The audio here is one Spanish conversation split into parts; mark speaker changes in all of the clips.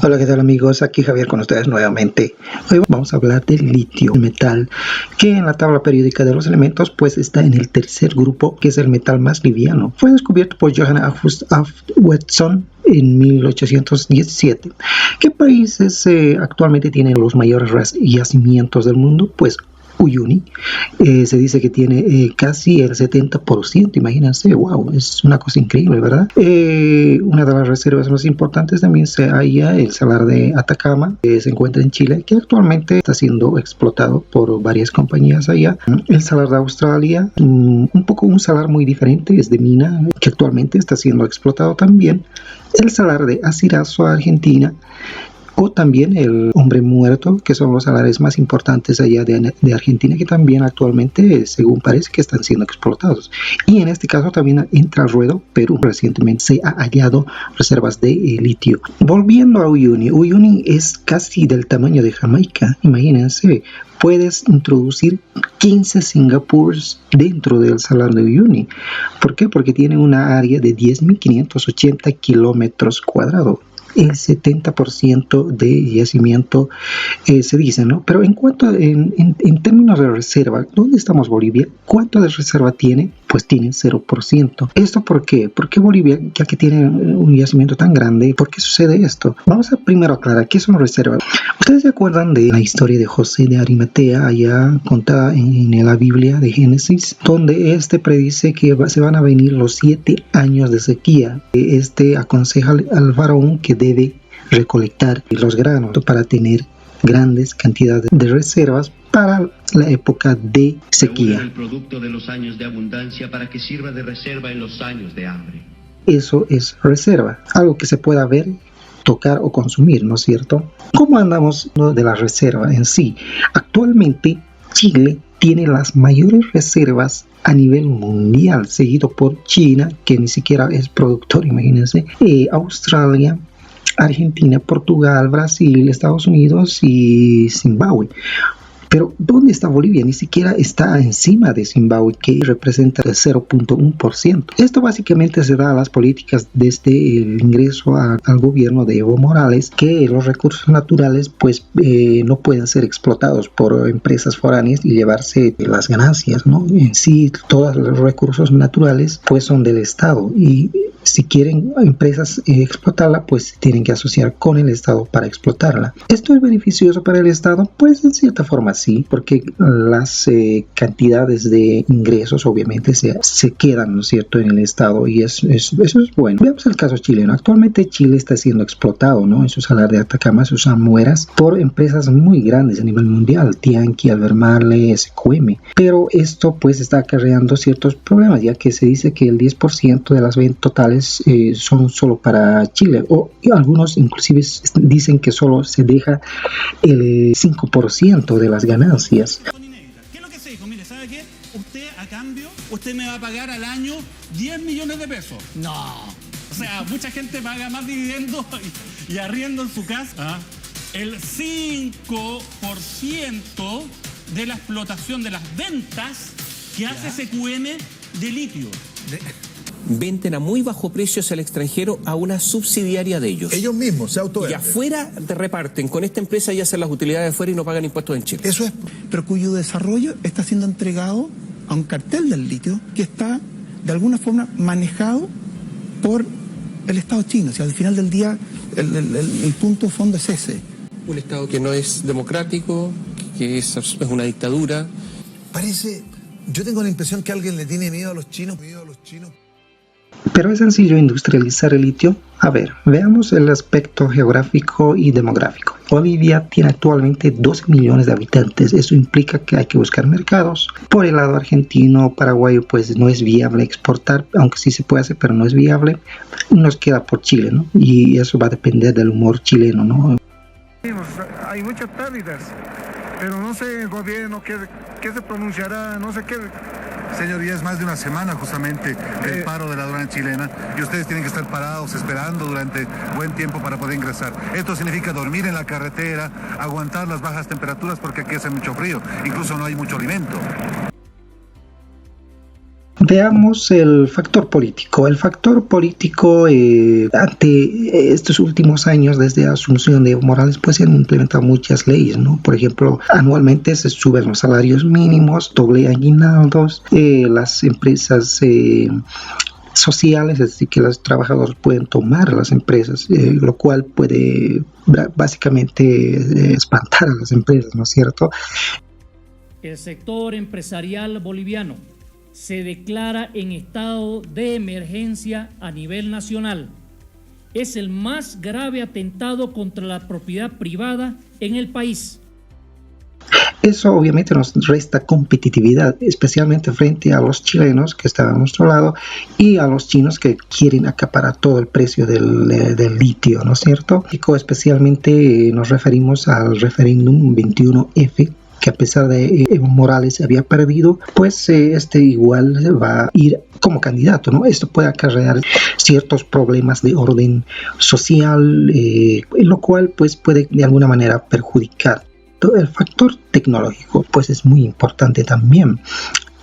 Speaker 1: Hola, ¿qué tal amigos? Aquí Javier con ustedes nuevamente. Hoy vamos a hablar del litio, un metal que en la tabla periódica de los elementos pues está en el tercer grupo, que es el metal más liviano. Fue descubierto por Johann August Watson en 1817. ¿Qué países actualmente tienen los mayores yacimientos del mundo? Pues Uyuni, se dice que tiene casi el 70%, imagínense, wow, es una cosa increíble, ¿verdad? Una de las reservas más importantes también se halla el salar de Atacama, que se encuentra en Chile, que actualmente está siendo explotado por varias compañías allá. El salar de Australia, un poco un salar muy diferente, es de mina, que actualmente está siendo explotado también. El salar de Acirazo, Argentina, o también el Hombre Muerto, que son los salares más importantes allá de Argentina, que también actualmente, según parece, que están siendo explotados. Y en este caso también entra al ruedo Perú. Recientemente se ha hallado reservas de litio. Volviendo a Uyuni, Uyuni es casi del tamaño de Jamaica. Imagínense, puedes introducir 15 Singapurs dentro del salar de Uyuni. ¿Por qué? Porque tiene una área de 10.580 kilómetros cuadrados. El 70% de yacimiento se dice, ¿no? Pero en cuanto en términos de reserva, ¿dónde estamos Bolivia? ¿Cuánto de reserva tiene? Pues tiene 0%. ¿Esto por qué? ¿Por qué Bolivia, ya que tiene un yacimiento tan grande, por qué sucede esto? Vamos a primero aclarar qué son reservas. ¿Ustedes se acuerdan de la historia de José de Arimatea, allá contada en la Biblia de Génesis, donde predice que se van a venir los 7 años de sequía? Aconseja al faraón que debe recolectar los granos para tener grandes cantidades de reservas para la época de sequía.
Speaker 2: El producto de los años de abundancia para que sirva de reserva en los años de hambre.
Speaker 1: Eso es reserva, algo que se pueda ver, tocar o consumir, ¿no es cierto? ¿Cómo andamos de la reserva en sí? Actualmente Chile tiene las mayores reservas a nivel mundial, seguido por China, que ni siquiera es productor, imagínense, Australia, Argentina, Portugal, Brasil, Estados Unidos y Zimbabue. Pero ¿dónde está Bolivia? Ni siquiera está encima de Zimbabue, que representa el 0.1%. Esto básicamente se da a las políticas desde el ingreso al gobierno de Evo Morales, que los recursos naturales pues no pueden ser explotados por empresas foráneas y llevarse las ganancias, ¿no? En sí, todos los recursos naturales pues son del Estado, y si quieren empresas explotarla, pues tienen que asociar con el Estado para explotarla. ¿Esto es beneficioso para el Estado? Pues en cierta forma sí, porque las cantidades de ingresos obviamente se quedan, ¿no es cierto?, en el Estado, y eso es bueno. Veamos el caso chileno. Actualmente Chile está siendo explotado, ¿no?, en su salar de Atacama, sus almueras, por empresas muy grandes a nivel mundial, Tianqi, Albemarle, SQM. Pero esto pues está acarreando ciertos problemas, ya que se dice que el 10% de las ventas totales son solo para Chile, o algunos inclusive dicen que solo se deja el 5% de las ganancias.
Speaker 3: ¿Qué es lo que se dijo? Mire, ¿sabe qué? Usted, a cambio, usted me va a pagar al año 10 millones de pesos. No. O sea, mucha gente paga más dividendos y arriendo en su casa. El 5% de la explotación de las ventas que hace SQM de litio.
Speaker 4: Venden a muy bajo precio hacia el extranjero a una subsidiaria de ellos.
Speaker 5: Ellos mismos se autovenden.
Speaker 4: Y afuera te reparten con esta empresa y hacen las utilidades de afuera y no pagan impuestos en Chile.
Speaker 5: Eso es.
Speaker 6: Pero cuyo desarrollo está siendo entregado a un cartel del litio que está de alguna forma manejado por el Estado chino. O sea, al final del día el punto de fondo es ese.
Speaker 4: Un Estado que no es democrático, que es una dictadura.
Speaker 5: Parece, yo tengo la impresión que alguien le tiene miedo a los chinos.
Speaker 1: ¿Pero es sencillo industrializar el litio? A ver, veamos el aspecto geográfico y demográfico. Bolivia tiene actualmente 12 millones de habitantes. Eso implica que hay que buscar mercados. Por el lado argentino, paraguayo, pues no es viable exportar, aunque sí se puede hacer, pero no es viable. Nos queda por Chile, ¿no? Y eso va a depender del humor chileno, ¿no?
Speaker 7: Hay muchas pérdidas, pero no sé el gobierno qué se pronunciará, no sé qué.
Speaker 8: Señoría, es más de una semana justamente el paro de la aduana chilena y ustedes tienen que estar parados esperando durante buen tiempo para poder ingresar. Esto significa dormir en la carretera, aguantar las bajas temperaturas porque aquí hace mucho frío, incluso no hay mucho alimento.
Speaker 1: Veamos el factor político. El factor político ante estos últimos años, desde la asunción de Evo Morales, pues se han implementado muchas leyes, ¿no? Por ejemplo, anualmente se suben los salarios mínimos, doble aguinaldos, las empresas sociales, es decir, que los trabajadores pueden tomar las empresas, lo cual puede básicamente espantar a las empresas, ¿no es cierto?
Speaker 9: El sector empresarial boliviano se declara en estado de emergencia a nivel nacional. Es el más grave atentado contra la propiedad privada en el país.
Speaker 1: Eso obviamente nos resta competitividad, especialmente frente a los chilenos que están a nuestro lado y a los chinos que quieren acaparar todo el precio del litio, ¿no es cierto? Y especialmente nos referimos al referéndum 21F, que a pesar de Evo Morales había perdido, pues igual va a ir como candidato, ¿no? Esto puede acarrear ciertos problemas de orden social, lo cual pues puede de alguna manera perjudicar. El factor tecnológico pues es muy importante también,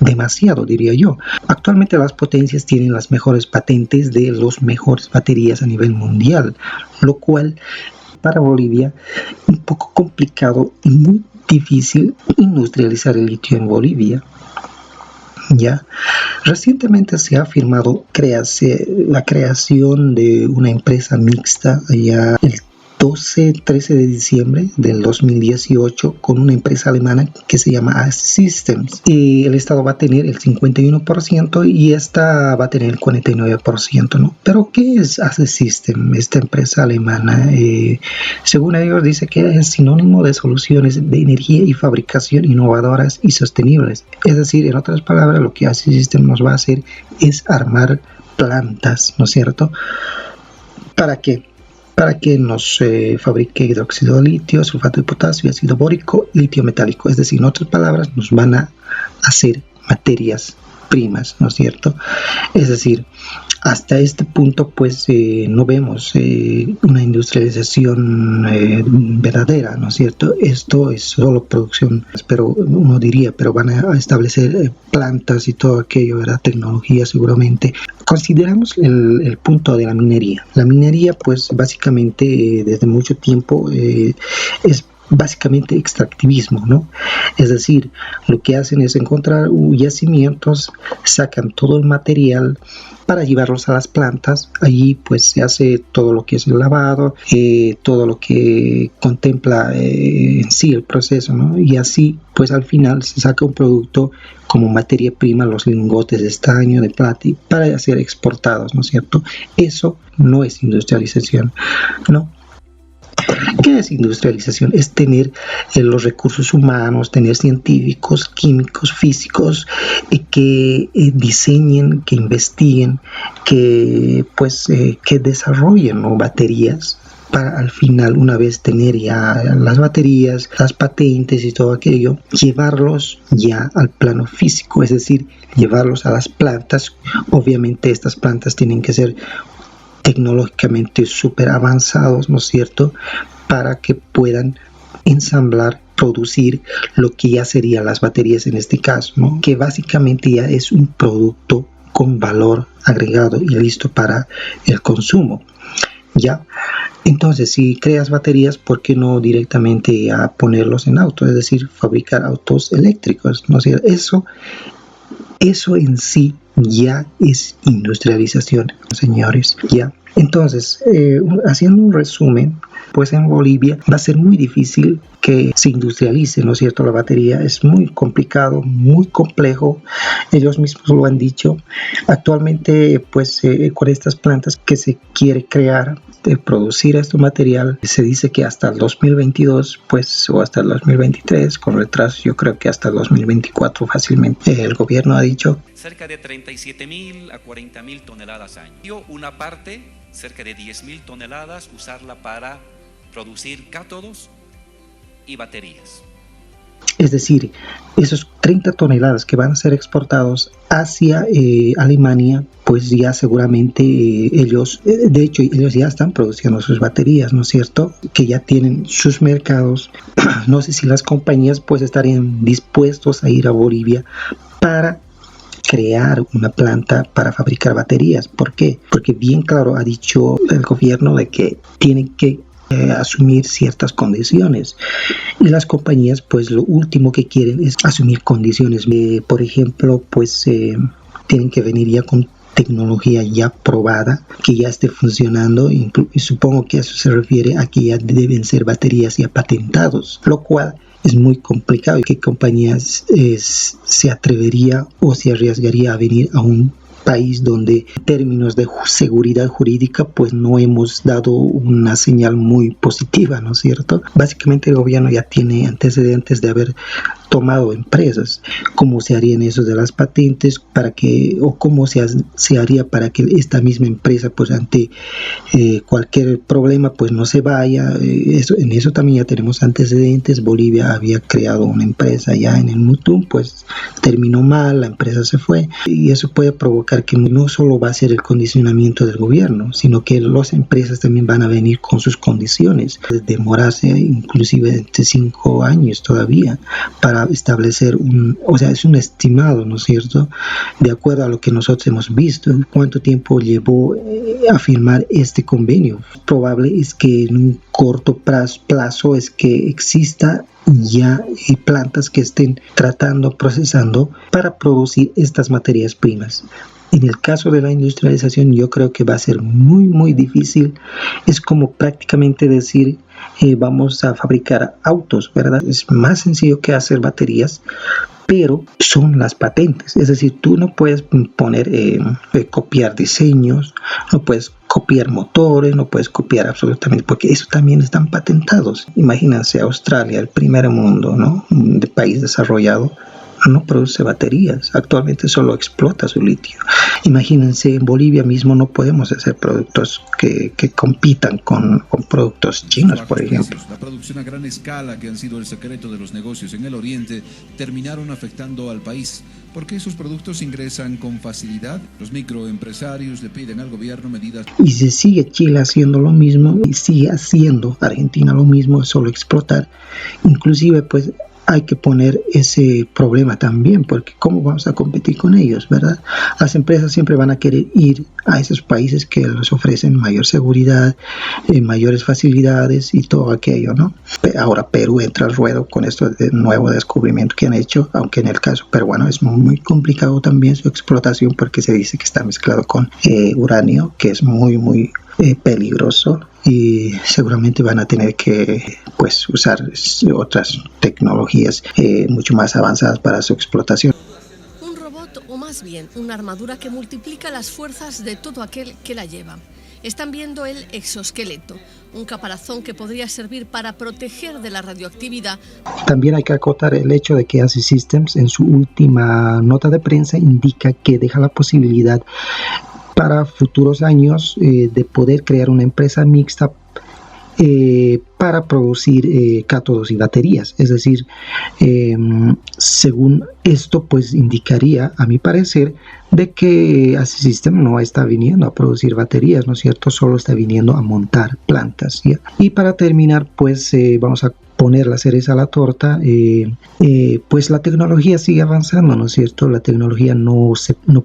Speaker 1: demasiado diría yo. Actualmente las potencias tienen las mejores patentes de las mejores baterías a nivel mundial, lo cual para Bolivia un poco complicado y muy difícil industrializar el litio en Bolivia. Ya recientemente se ha firmado la creación de una empresa mixta allá el 12-13 de diciembre del 2018 con una empresa alemana que se llama AS Systems, y el Estado va a tener el 51% y esta va a tener el 49%, ¿no? Pero ¿qué es AS Systems? Esta empresa alemana, según ellos, dice que es sinónimo de soluciones de energía y fabricación innovadoras y sostenibles. Es decir, en otras palabras, lo que AS Systems nos va a hacer es armar plantas, ¿no es cierto? ¿Para qué? Para que nos fabrique hidróxido de litio, sulfato de potasio, ácido bórico, litio metálico. Es decir, en otras palabras, nos van a hacer materias primas, ¿no es cierto? Es decir, hasta este punto pues no vemos una industrialización verdadera, ¿no es cierto? Esto es solo producción, pero uno diría, pero van a establecer plantas y todo aquello, ¿verdad? Tecnología seguramente. Consideramos el punto de la minería. La minería pues básicamente desde mucho tiempo es básicamente extractivismo, ¿no? Es decir, lo que hacen es encontrar yacimientos, sacan todo el material para llevarlos a las plantas. Allí pues se hace todo lo que es el lavado, todo lo que contempla en sí el proceso, ¿no? Y así pues al final se saca un producto como materia prima, los lingotes de estaño, de plata, para ser exportados, ¿no es cierto? Eso no es industrialización, ¿no? ¿Qué es industrialización? Es tener los recursos humanos, tener científicos, químicos, físicos que diseñen, que investiguen, que desarrollen, ¿no? baterías, para al final, una vez tener ya las baterías, las patentes y todo aquello, llevarlos ya al plano físico, es decir, llevarlos a las plantas. Obviamente estas plantas tienen que ser tecnológicamente súper avanzados, ¿no es cierto?, para que puedan ensamblar, producir lo que ya serían las baterías en este caso, ¿no? Que básicamente ya es un producto con valor agregado y listo para el consumo. ¿Ya? Entonces, si creas baterías, ¿por qué no directamente a ponerlos en autos? Es decir, fabricar autos eléctricos, ¿no es cierto? Eso en sí ya es industrialización, señores, ¿ya? Entonces, haciendo un resumen, pues en Bolivia va a ser muy difícil que se industrialice, ¿no es cierto? La batería es muy complicado, muy complejo. Ellos mismos lo han dicho. Actualmente, pues con estas plantas que se quiere crear, de producir este material, se dice que hasta el 2022, pues, o hasta el 2023, con retraso, yo creo que hasta el 2024 fácilmente. El gobierno ha dicho
Speaker 10: cerca de 37.000 a 40.000 toneladas al año. Una parte, cerca de 10.000 toneladas, usarla para producir cátodos y baterías.
Speaker 1: Es decir, esos 30 toneladas que van a ser exportados hacia Alemania, pues ya seguramente ellos ya están produciendo sus baterías, ¿no es cierto? Que ya tienen sus mercados. No sé si las compañías pues estarían dispuestos a ir a Bolivia para crear una planta para fabricar baterías. ¿Por qué? Porque bien claro ha dicho el gobierno de que tienen que asumir ciertas condiciones, y las compañías pues lo último que quieren es asumir condiciones. Por ejemplo, pues tienen que venir ya con tecnología ya probada, que ya esté funcionando, y supongo que eso se refiere a que ya deben ser baterías ya patentados, lo cual es muy complicado. ¿Qué compañías se atrevería o se arriesgaría a venir a un país donde en términos de seguridad jurídica pues no hemos dado una señal muy positiva, ¿no es cierto? Básicamente el gobierno ya tiene antecedentes de haber tomado empresas. ¿Cómo se harían eso de las patentes? ¿Cómo se haría para que esta misma empresa pues ante cualquier problema pues no se vaya? En eso también ya tenemos antecedentes. Bolivia había creado una empresa ya en el Mutum, pues terminó mal, la empresa se fue, y eso puede provocar que no solo va a ser el condicionamiento del gobierno, sino que las empresas también van a venir con sus condiciones, demorarse inclusive entre 5 años todavía para establecer es un estimado, ¿no es cierto?, de acuerdo a lo que nosotros hemos visto, cuánto tiempo llevó a firmar este convenio. Probable es que en un corto plazo es que exista ya plantas que estén procesando para producir estas materias primas. En el caso de la industrialización yo creo que va a ser muy muy difícil. Es como prácticamente decir vamos a fabricar autos, ¿verdad? Es más sencillo que hacer baterías, pero son las patentes. Es decir, tú no puedes copiar diseños, no puedes copiar motores, no puedes copiar absolutamente, porque eso también están patentados. Imagínense, Australia, el primer mundo, ¿no?, de país desarrollado, no produce baterías, actualmente solo explota su litio. Imagínense, en Bolivia mismo no podemos hacer productos que compitan con productos chinos, por ejemplo.
Speaker 11: La producción a gran escala, que han sido el secreto de los negocios en el Oriente, terminaron afectando al país. ¿Por qué esos productos ingresan con facilidad? Los microempresarios le piden al gobierno medidas.
Speaker 1: Y si sigue Chile haciendo lo mismo, y sigue haciendo Argentina lo mismo, solo explotar, inclusive pues hay que poner ese problema también, porque ¿cómo vamos a competir con ellos, verdad? Las empresas siempre van a querer ir a esos países que les ofrecen mayor seguridad, mayores facilidades y todo aquello, ¿no? Ahora Perú entra al ruedo con esto de nuevo descubrimiento que han hecho, aunque en el caso peruano es muy complicado también su explotación, porque se dice que está mezclado con uranio, que es muy muy peligroso, y seguramente van a tener que pues usar otras tecnologías mucho más avanzadas para su explotación.
Speaker 12: Un robot, o más bien una armadura que multiplica las fuerzas de todo aquel que la lleva. Están viendo el exoesqueleto, un caparazón que podría servir para proteger de la radioactividad. También hay que acotar el hecho de que ASI Systems en su última nota de prensa indica que deja la posibilidad para futuros años de poder crear una empresa mixta para producir cátodos y baterías. Es decir, según esto pues indicaría, a mi parecer, de que ASI System no está viniendo a producir baterías, ¿no es cierto? Solo está viniendo a montar plantas, ¿ya? Y para terminar pues vamos a poner la cereza a la torta. Pues la tecnología sigue avanzando, ¿no es cierto? La tecnología no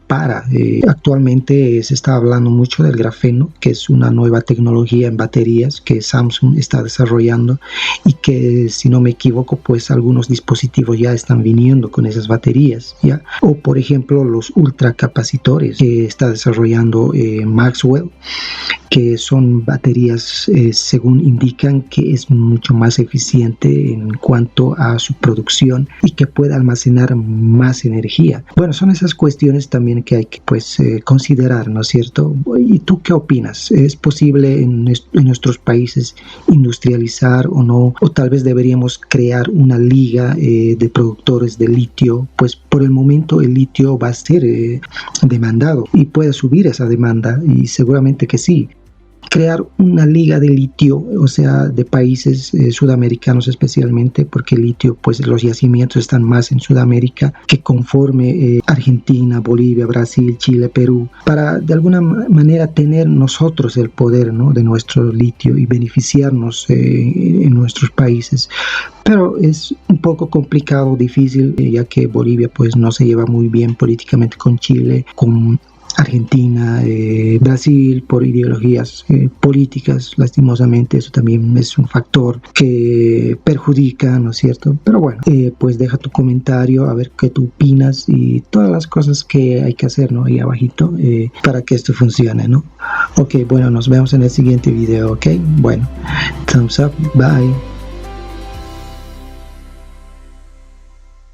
Speaker 12: para. Actualmente se está hablando mucho del grafeno, que es una nueva tecnología en baterías que Samsung está desarrollando, y que, si no me equivoco, pues algunos dispositivos ya están viniendo con esas baterías, ¿ya? O por ejemplo los ultracapacitores que está desarrollando Maxwell, que son baterías, según indican, que es mucho más eficiente en cuanto a su producción y que puede almacenar más energía. Bueno, son esas cuestiones también que hay que pues considerar, ¿no es cierto? ¿Y tú qué opinas? ¿Es posible en nuestros países industrializar o no? ¿O tal vez deberíamos crear una liga de productores de litio? Pues por el momento el litio va a ser demandado y puede subir esa demanda, y seguramente que sí. crear una liga de litio, o sea, de países sudamericanos especialmente, porque el litio, pues los yacimientos están más en Sudamérica, que conforme Argentina, Bolivia, Brasil, Chile, Perú, para de alguna manera tener nosotros el poder, ¿no?, de nuestro litio y beneficiarnos en nuestros países. Pero es un poco complicado, difícil, ya que Bolivia pues no se lleva muy bien políticamente con Chile, con Argentina, Brasil, por ideologías políticas. Lastimosamente eso también es un factor que perjudica, ¿no es cierto? Pero bueno, pues deja tu comentario a ver qué tú opinas y todas las cosas que hay que hacer, ¿no?, ahí abajito, para que esto funcione, ¿no? Ok, bueno, nos vemos en el siguiente video, ok. Bueno, thumbs up, bye.